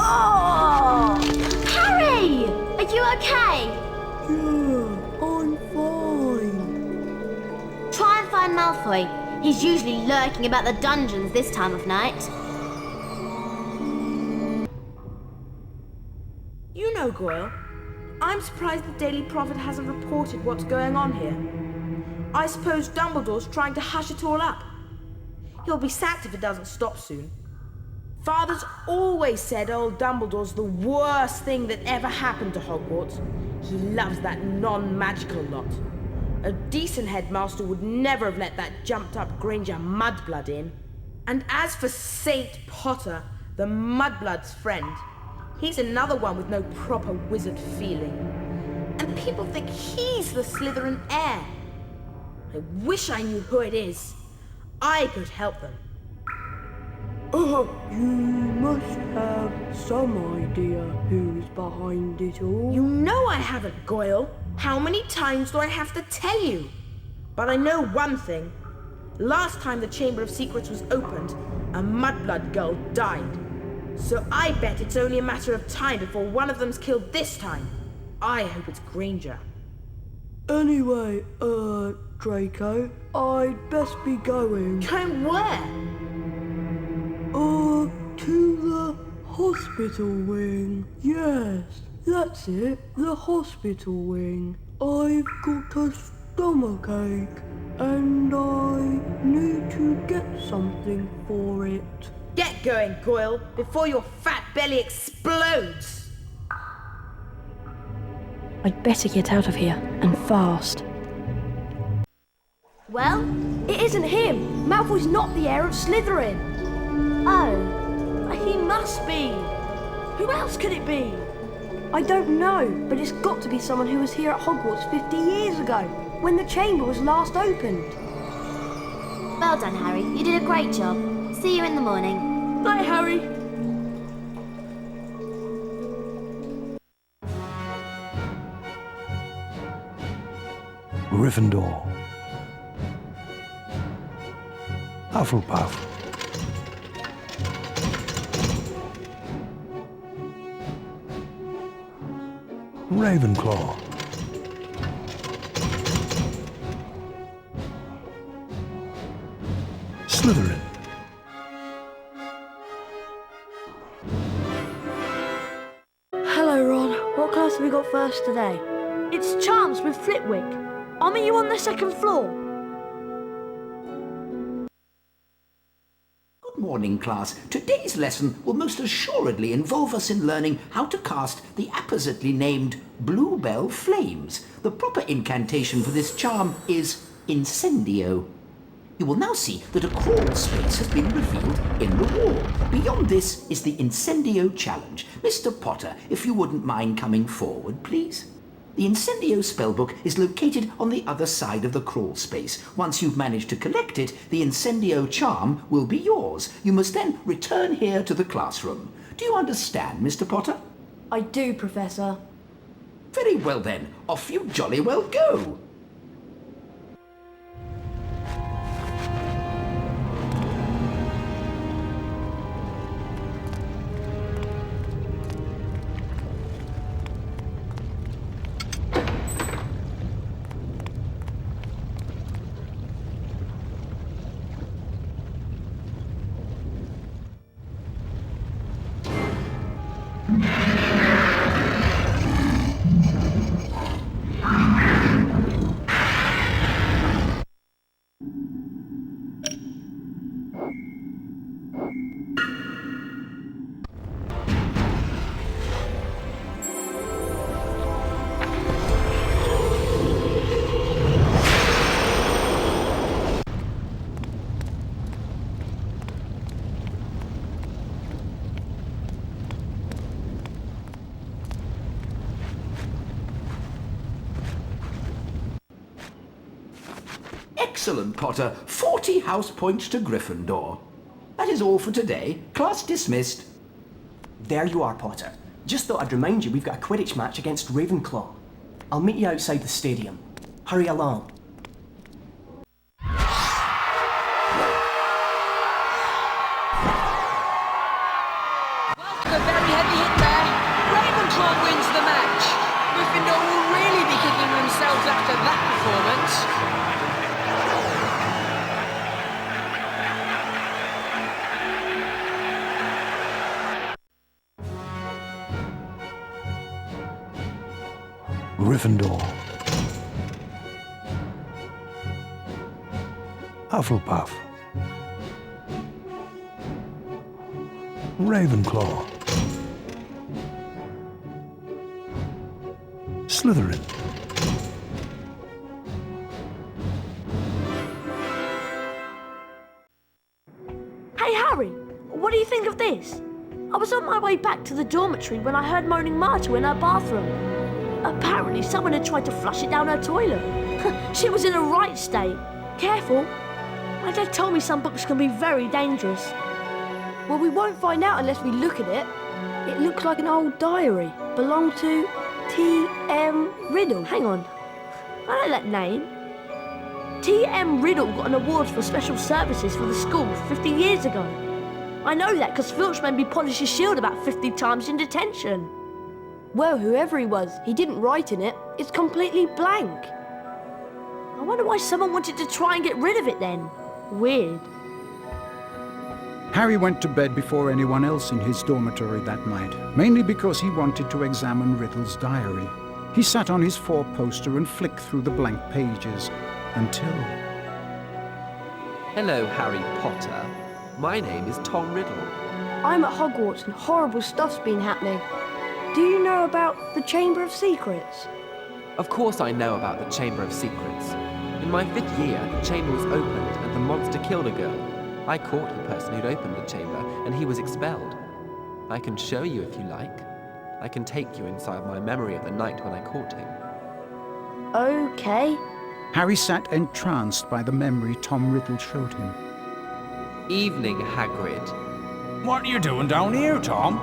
Speaker 9: Oh! Harry! Are you okay?
Speaker 2: Yeah, I'm fine.
Speaker 9: Try and find Malfoy. He's usually lurking about the dungeons this time of night.
Speaker 19: You know, Goyle, I'm surprised the Daily Prophet hasn't reported what's going on here. I suppose Dumbledore's trying to hush it all up. He'll be sacked if it doesn't stop soon. Father's always said old Dumbledore's the worst thing that ever happened to Hogwarts. He loves that non-magical lot. A decent headmaster would never have let that jumped-up Granger mudblood in. And as for Saint Potter, the mudblood's friend, he's another one with no proper wizard feeling. And people think he's the Slytherin heir. I wish I knew who it is. I could help them.
Speaker 2: You must have some idea who's behind it all.
Speaker 19: You know I haven't, Goyle. How many times do I have to tell you? But I know one thing. Last time the Chamber of Secrets was opened, a mudblood girl died. So I bet it's only a matter of time before one of them's killed this time. I hope it's Granger.
Speaker 2: Anyway, Draco, I'd best be going.
Speaker 19: Going where?
Speaker 2: To the hospital wing. Yes, that's it, the hospital wing. I've got a stomachache, and I need to get something for it.
Speaker 19: Get going, Goyle, before your fat belly explodes!
Speaker 2: I'd better get out of here, and fast.
Speaker 11: Well,
Speaker 2: It isn't him! Malfoy's not the heir of Slytherin!
Speaker 11: oh, he must be. Who else could it be?
Speaker 2: I don't know, but it's got to be someone who was here at Hogwarts 50 years ago, when the chamber was last opened.
Speaker 9: Well done, Harry. You did a great job. See you in the morning.
Speaker 11: Bye, Harry.
Speaker 14: Gryffindor. Hufflepuff. Ravenclaw. Slytherin.
Speaker 11: Hello, Ron. What class have we got first today? It's Charms with Flitwick. I'll meet you on the second floor.
Speaker 21: Good morning, class. Today's lesson will most assuredly involve us in learning how to cast the appositely named Bluebell Flames. The proper incantation for this charm is Incendio. You will now see that a crawl space has been revealed in the wall. Beyond this is the Incendio challenge. Mr. Potter, if you wouldn't mind coming forward, please. The Incendio spellbook is located on the other side of the crawl space. Once you've managed to collect it, the Incendio charm will be yours. You must then return here to the classroom. Do you understand, Mr. Potter?
Speaker 11: I do, Professor.
Speaker 21: Very well then, off you jolly well go. Excellent, Potter. 40 house points to Gryffindor. That is all for today. Class dismissed.
Speaker 18: There you are, Potter. Just thought I'd remind you we've got a Quidditch match against Ravenclaw. I'll meet you outside the stadium. Hurry along.
Speaker 20: A very heavy hit there. Ravenclaw wins the match. Gryffindor will really be kicking themselves after that performance.
Speaker 14: Gryffindor. Hufflepuff. Ravenclaw. Slytherin.
Speaker 11: Hey, Harry, what do you think of this? I was on my way back to the dormitory when I heard moaning Marta in her bathroom. Apparently someone had tried to flush it down her toilet. She was in a right state. Careful. My dad told me some books can be very dangerous.
Speaker 2: Well, we won't find out unless we look at it. It looks like an old diary. Belonged to T.M. Riddle.
Speaker 11: Hang on. I know that name. T.M. Riddle got an award for special services for the school 50 years ago. I know that because Filch made me polish his shield about 50 times in detention.
Speaker 2: Well, whoever he was, he didn't write in it. It's completely blank.
Speaker 11: I wonder why someone wanted to try and get rid of it then. Weird.
Speaker 1: Harry went to bed before anyone else in his dormitory that night, mainly because he wanted to examine Riddle's diary. He sat on his four-poster and flicked through the blank pages until...
Speaker 22: Hello, Harry Potter. My name is Tom Riddle.
Speaker 2: I'm at Hogwarts and horrible stuff's been happening. Do you know about the Chamber of Secrets?
Speaker 22: Of course I know about the Chamber of Secrets. In my 5th year, the chamber was opened and the monster killed a girl. I caught the person who'd opened the chamber and he was expelled. I can show you if you like. I can take you inside my memory of the night when I caught him.
Speaker 2: Okay.
Speaker 1: Harry sat entranced by the memory Tom Riddle showed him.
Speaker 22: Evening, Hagrid.
Speaker 23: What are you doing down here, Tom?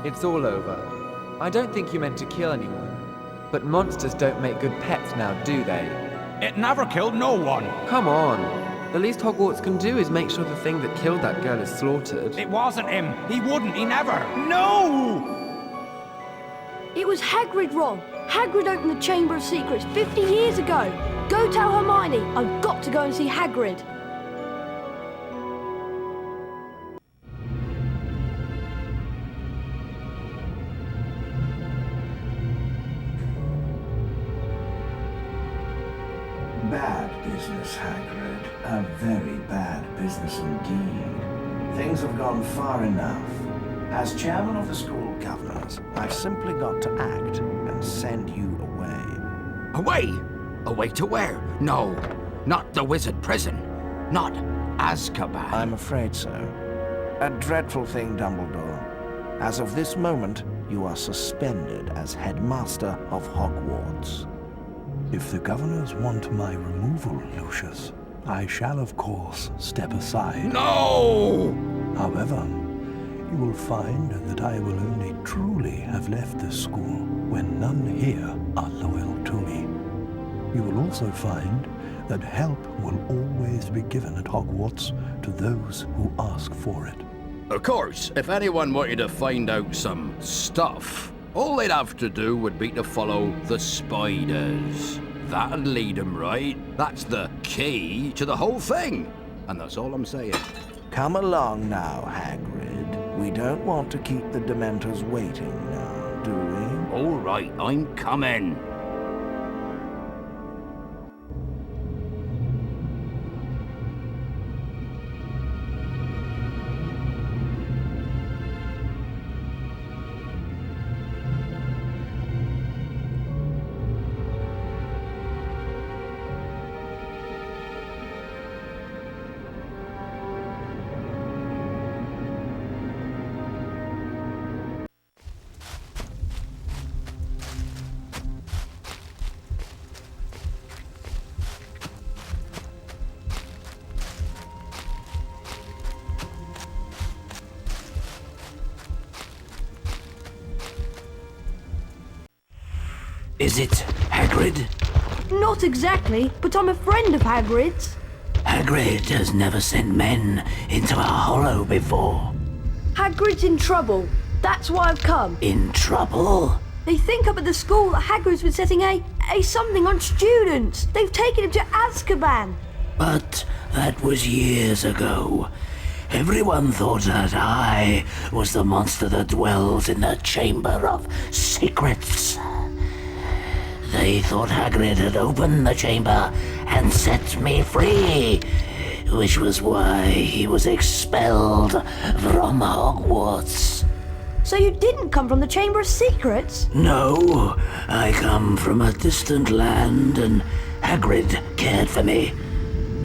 Speaker 22: It's all over. I don't think you meant to kill anyone. But monsters don't make good pets now, do they?
Speaker 23: It never killed no one.
Speaker 22: Come on. The least Hogwarts can do is make sure the thing that killed that girl is slaughtered.
Speaker 23: It wasn't him. He wouldn't. He never. No!
Speaker 2: It was Hagrid, Ron. Hagrid opened the Chamber of Secrets 50 years ago. Go tell Hermione. I've got to go and see Hagrid.
Speaker 5: business, Hagrid. A very bad business indeed. Things have gone far enough. As chairman of the school governors, I've simply got to act and send you away.
Speaker 7: Away? Away to where? No, not the wizard prison. Not Azkaban.
Speaker 5: I'm afraid so. A dreadful thing, Dumbledore. As of this moment, you are suspended as headmaster of Hogwarts.
Speaker 14: If the governors want my removal, Lucius, I shall of course step aside.
Speaker 7: No!
Speaker 14: However, you will find that I will only truly have left this school when none here are loyal to me. You will also find that help will always be given at Hogwarts to those who ask for it.
Speaker 7: Of course, if anyone wanted to find out some stuff, all they'd have to do would be to follow the spiders. That'd lead them right. That's the key to the whole thing. And that's all I'm saying.
Speaker 5: Come along now, Hagrid. We don't want to keep the Dementors waiting now, do we?
Speaker 7: All right, I'm coming. Is it Hagrid?
Speaker 2: Not exactly, but I'm a friend of Hagrid's.
Speaker 7: Hagrid has never sent men into a hollow before.
Speaker 2: Hagrid's in trouble. That's why I've come.
Speaker 7: In trouble?
Speaker 2: They think up at the school that Hagrid's been setting a something on students. They've taken him to Azkaban.
Speaker 7: But that was years ago. Everyone thought that I was the monster that dwells in the Chamber of Secrets. They thought Hagrid had opened the chamber and set me free, which was why he was expelled from Hogwarts.
Speaker 2: So you didn't come from the Chamber of Secrets?
Speaker 7: No, I come from a distant land and Hagrid cared for me.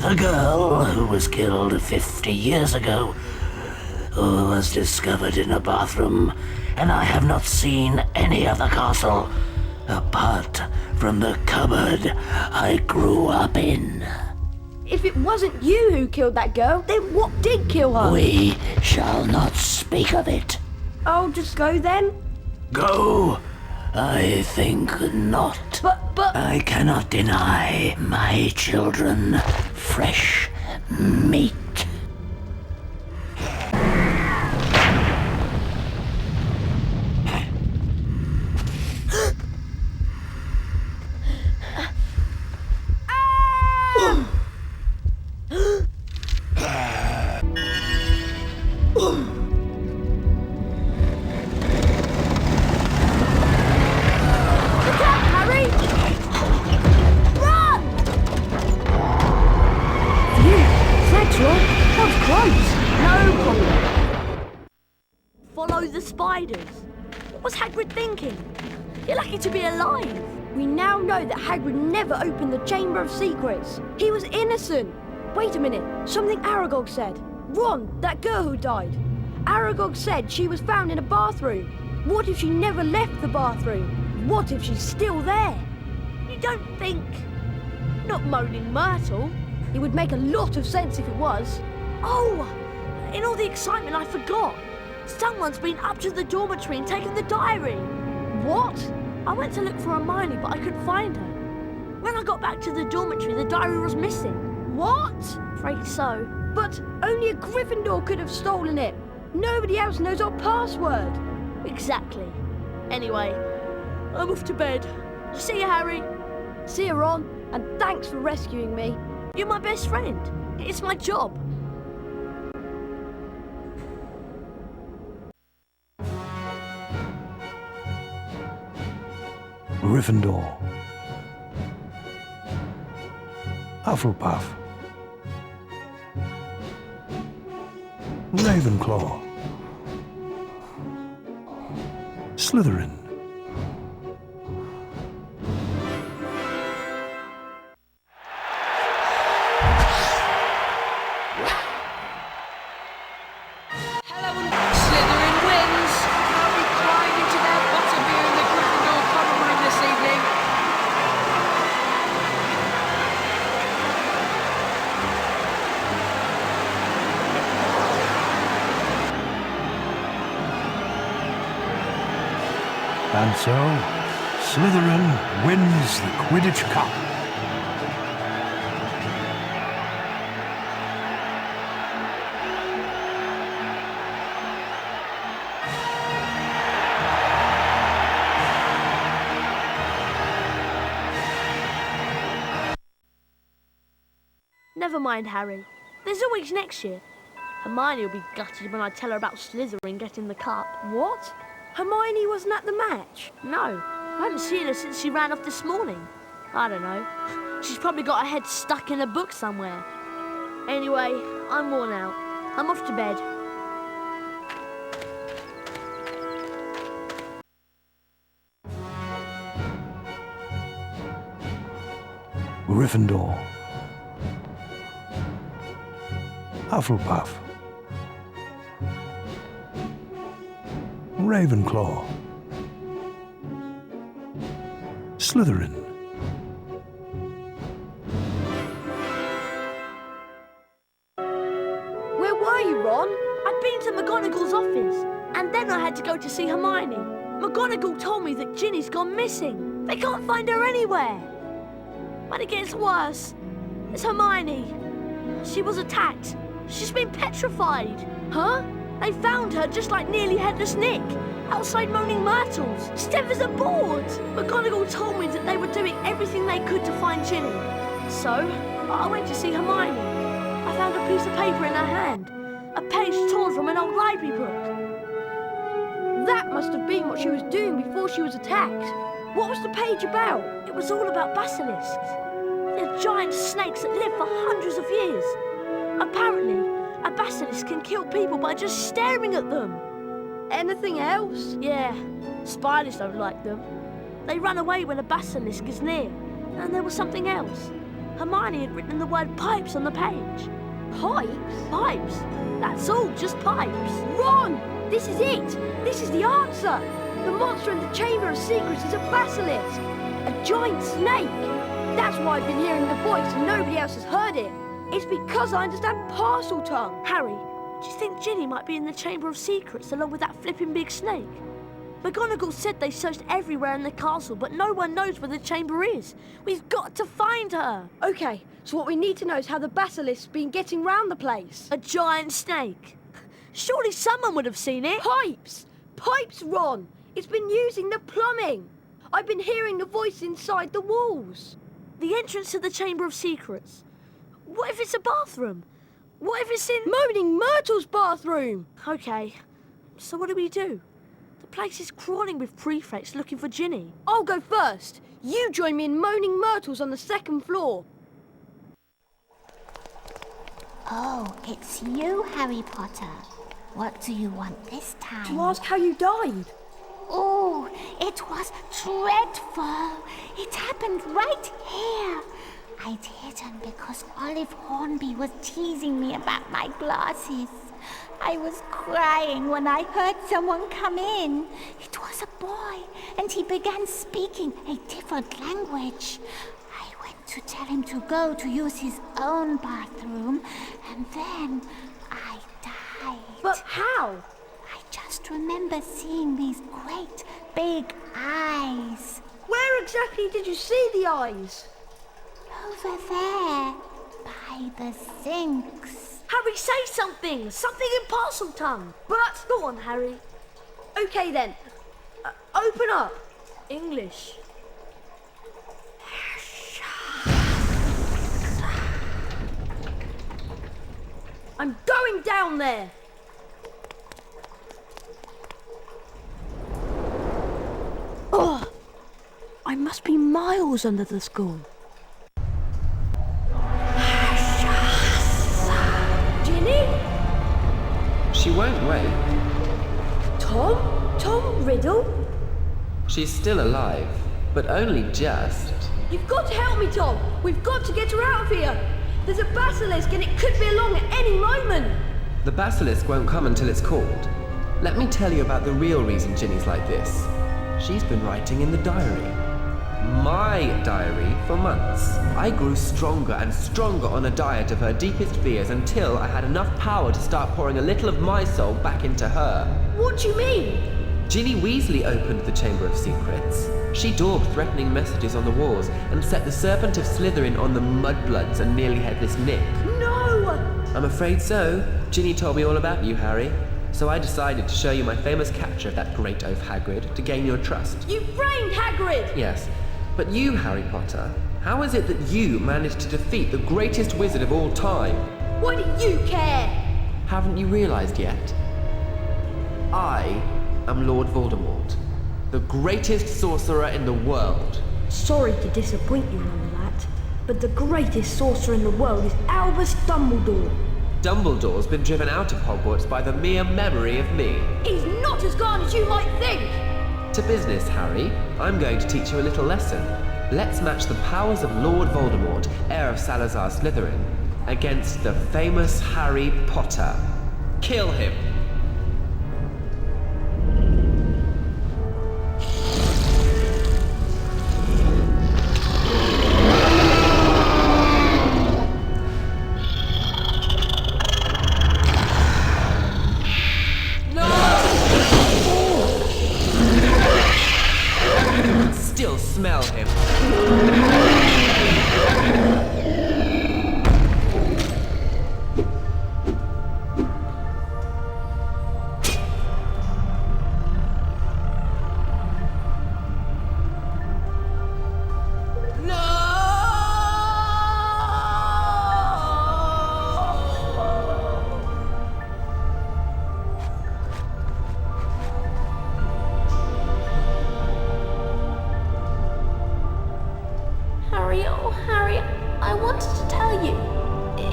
Speaker 7: The girl who was killed 50 years ago was discovered in a bathroom, and I have not seen any of the castle apart from the cupboard I grew up in.
Speaker 2: If it wasn't you who killed that girl, then what did kill her?
Speaker 7: We shall not speak of it.
Speaker 2: I'll just go then?
Speaker 7: Go? I think not.
Speaker 2: But...
Speaker 7: I cannot deny my children fresh meat.
Speaker 11: Follow the spiders. What was Hagrid thinking? You're lucky to be alive.
Speaker 2: We now know that Hagrid never opened the Chamber of Secrets. He was innocent. Wait a minute. Something Aragog said. Ron, that girl who died. Aragog said she was found in a bathroom. What if she never left the bathroom? What if she's still there?
Speaker 11: You don't think... Not Moaning Myrtle?
Speaker 2: It would make a lot of sense if it was.
Speaker 11: Oh! In all the excitement, I forgot. Someone's been up to the dormitory and taken the diary.
Speaker 2: What?
Speaker 11: I went to look for Hermione, but I couldn't find her. When I got back to the dormitory, the diary was missing.
Speaker 2: What?
Speaker 11: Afraid so.
Speaker 2: But only a Gryffindor could have stolen it. Nobody else knows our password.
Speaker 11: Exactly. Anyway, I'm off to bed. See you, Harry.
Speaker 2: See you, Ron. And thanks for rescuing me.
Speaker 11: You're my best friend. It's my job.
Speaker 14: Gryffindor. Hufflepuff, Ravenclaw, Slytherin,
Speaker 20: Slytherin wins! They'll be crying into their butterbeer in the Gryffindor common room this evening.
Speaker 14: and so Slytherin wins the Quidditch Cup.
Speaker 11: Never mind, Harry. There's always next year. Hermione will be gutted when I tell her about Slytherin getting the cup.
Speaker 2: What? Hermione wasn't at the match?
Speaker 11: No, I haven't seen her since she ran off this morning. I don't know. She's probably got her head stuck in a book somewhere. Anyway, I'm worn out. I'm off to bed.
Speaker 14: Gryffindor, Hufflepuff, Ravenclaw, Slytherin.
Speaker 11: Where were you, Ron? I'd been to McGonagall's office, and then I had to go to see Hermione. McGonagall told me that Ginny's gone missing. They can't find her anywhere. But it gets worse. It's Hermione. She was attacked. She's been petrified. Huh? They found her just like Nearly Headless Nick, outside Moaning Myrtles, stiff as a board. McGonagall told me that they were doing everything they could to find Ginny. So, I went to see Hermione. I found a piece of paper in her hand, a page torn from an old library book.
Speaker 2: That must have been what she was doing before she was attacked. What was the page about?
Speaker 11: It was all about basilisks. They're giant snakes that live for hundreds of years. Apparently, a basilisk can kill people by just staring at them.
Speaker 2: Anything else?
Speaker 11: Yeah, spiders don't like them. They run away when a basilisk is near. And there was something else. Hermione had written the word pipes on the page.
Speaker 2: Pipes?
Speaker 11: Pipes. That's all, just pipes.
Speaker 2: Ron! This is it! This is the answer! The monster in the Chamber of Secrets is a basilisk! A giant snake! That's why I've been hearing the voice and nobody else has heard it. It's because I understand parcel tongue.
Speaker 11: Harry, do you think Ginny might be in the Chamber of Secrets along with that flipping big snake? McGonagall said they searched everywhere in the castle, but no one knows where the chamber is. We've got to find her.
Speaker 2: Okay, so what we need to know is how the basilisk's been getting round the place.
Speaker 11: A giant snake. Surely someone would have seen it.
Speaker 2: Pipes! Pipes, Ron! It's been using the plumbing. I've been hearing the voice inside the walls.
Speaker 11: The entrance to the Chamber of Secrets. What if it's a bathroom? What if it's in...
Speaker 2: Moaning Myrtle's bathroom!
Speaker 11: Okay, so what do we do? The place is crawling with prefects looking for Ginny.
Speaker 2: I'll go first. You join me in Moaning Myrtle's on the second floor.
Speaker 4: Oh, it's you, Harry Potter. What do you want this time?
Speaker 2: To ask how you died.
Speaker 4: Oh, it was dreadful. It happened right here. I'd hidden because Olive Hornby was teasing me about my glasses. I was crying when I heard someone come in. It was a boy, and he began speaking a different language. I went to tell him to go to use his own bathroom, and then I died.
Speaker 2: But how?
Speaker 4: I just remember seeing these great big eyes.
Speaker 2: Where exactly did you see the eyes?
Speaker 4: Over there, by the sinks.
Speaker 11: Harry, say something! Something in parcel tongue!
Speaker 2: But...
Speaker 11: Go on, Harry.
Speaker 2: Okay then. Open up.
Speaker 11: English.
Speaker 2: I'm going down there.
Speaker 11: Oh! I must be miles under the school.
Speaker 22: won't wait.
Speaker 2: Tom? Tom Riddle?
Speaker 22: She's still alive, but only just.
Speaker 2: You've got to help me, Tom. We've got to get her out of here. There's a basilisk and it could be along at any moment.
Speaker 22: The basilisk won't come until it's called. Let me tell you about the real reason Ginny's like this. She's been writing in the diary. My diary for months. I grew stronger and stronger on a diet of her deepest fears until I had enough power to start pouring a little of my soul back into her.
Speaker 2: What do you mean?
Speaker 22: Ginny Weasley opened the Chamber of Secrets. She daubed threatening messages on the walls and set the Serpent of Slytherin on the Mudbloods and nearly Headless Nick.
Speaker 2: No!
Speaker 22: I'm afraid so. Ginny told me all about you, Harry. So I decided to show you my famous capture of that great oaf Hagrid to gain your trust.
Speaker 2: You framed Hagrid!
Speaker 22: Yes, but you, Harry Potter, how is it that you managed to defeat the greatest wizard of all time?
Speaker 2: Why do you care?
Speaker 22: Haven't you realized yet? I am Lord Voldemort, the greatest sorcerer in the world.
Speaker 2: Sorry to disappoint you, Rat, but the greatest sorcerer in the world is Albus Dumbledore.
Speaker 22: Dumbledore's been driven out of Hogwarts by the mere memory of me.
Speaker 2: He's not as gone as you might think!
Speaker 22: To business, Harry. I'm going to teach you a little lesson. Let's match the powers of Lord Voldemort, heir of Salazar Slytherin, against the famous Harry Potter. Kill him! Still smell him.
Speaker 9: Harry, I wanted to tell you.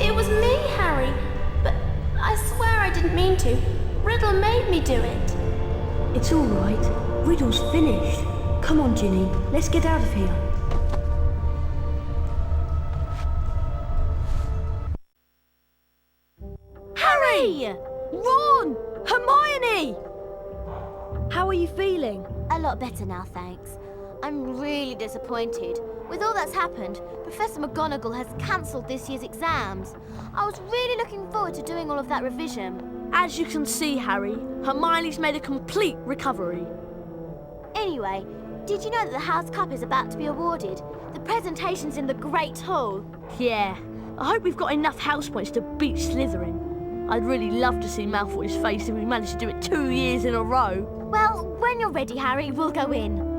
Speaker 9: It was me, Harry. But I swear I didn't mean to. Riddle made me do it.
Speaker 2: It's all right. Riddle's finished. Come on, Ginny. Let's get out of here.
Speaker 9: Harry!
Speaker 2: Ron! Hermione! How are you feeling?
Speaker 9: A lot better now, thanks. I'm really disappointed. With all that's happened, Professor McGonagall has cancelled this year's exams. I was really looking forward to doing all of that revision.
Speaker 11: As you can see, Harry, Hermione's made a complete recovery.
Speaker 9: Anyway, did you know that the House Cup is about to be awarded? The presentation's in the Great Hall.
Speaker 11: Yeah, I hope we've got enough house points to beat Slytherin. I'd really love to see Malfoy's face if we managed to do it 2 years in a row.
Speaker 9: Well, when you're ready, Harry, we'll go in.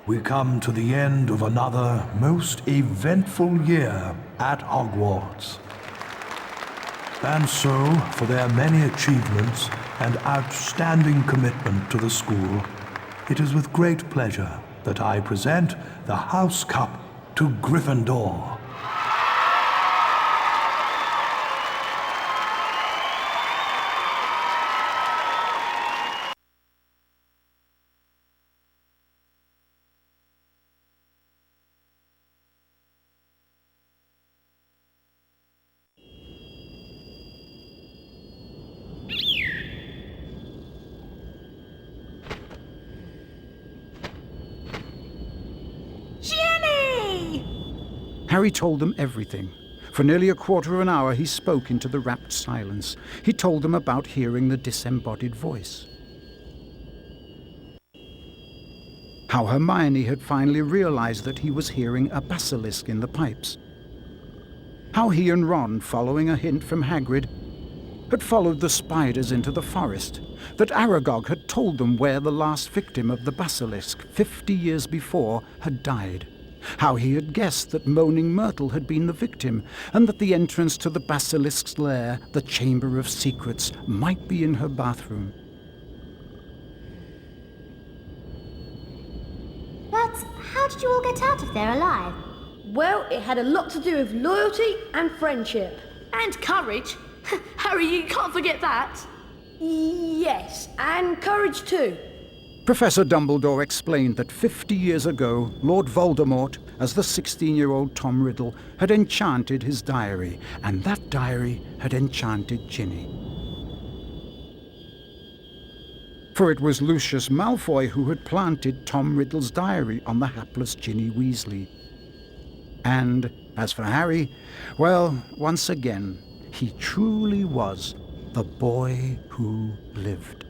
Speaker 14: We come to the end of another most eventful year at Hogwarts. And so, for their many achievements and outstanding commitment to the school, it is with great pleasure that I present the House Cup to Gryffindor.
Speaker 1: Harry told them everything. For nearly a quarter of an hour he spoke into the rapt silence. He told them about hearing the disembodied voice. How Hermione had finally realized that he was hearing a basilisk in the pipes. How he and Ron, following a hint from Hagrid, had followed the spiders into the forest. That Aragog had told them where the last victim of the basilisk, 50 years before, had died. How he had guessed that Moaning Myrtle had been the victim, and that the entrance to the basilisk's lair, the Chamber of Secrets, might be in her bathroom.
Speaker 9: But how did you all get out of there alive?
Speaker 2: Well, it had a lot to do with loyalty and friendship.
Speaker 11: And courage. Harry, you can't forget that.
Speaker 2: Yes, and courage too.
Speaker 1: Professor Dumbledore explained that 50 years ago, Lord Voldemort, as the 16-year-old Tom Riddle, had enchanted his diary, and that diary had enchanted Ginny. For it was Lucius Malfoy who had planted Tom Riddle's diary on the hapless Ginny Weasley. And as for Harry, well, once again, he truly was the boy who lived.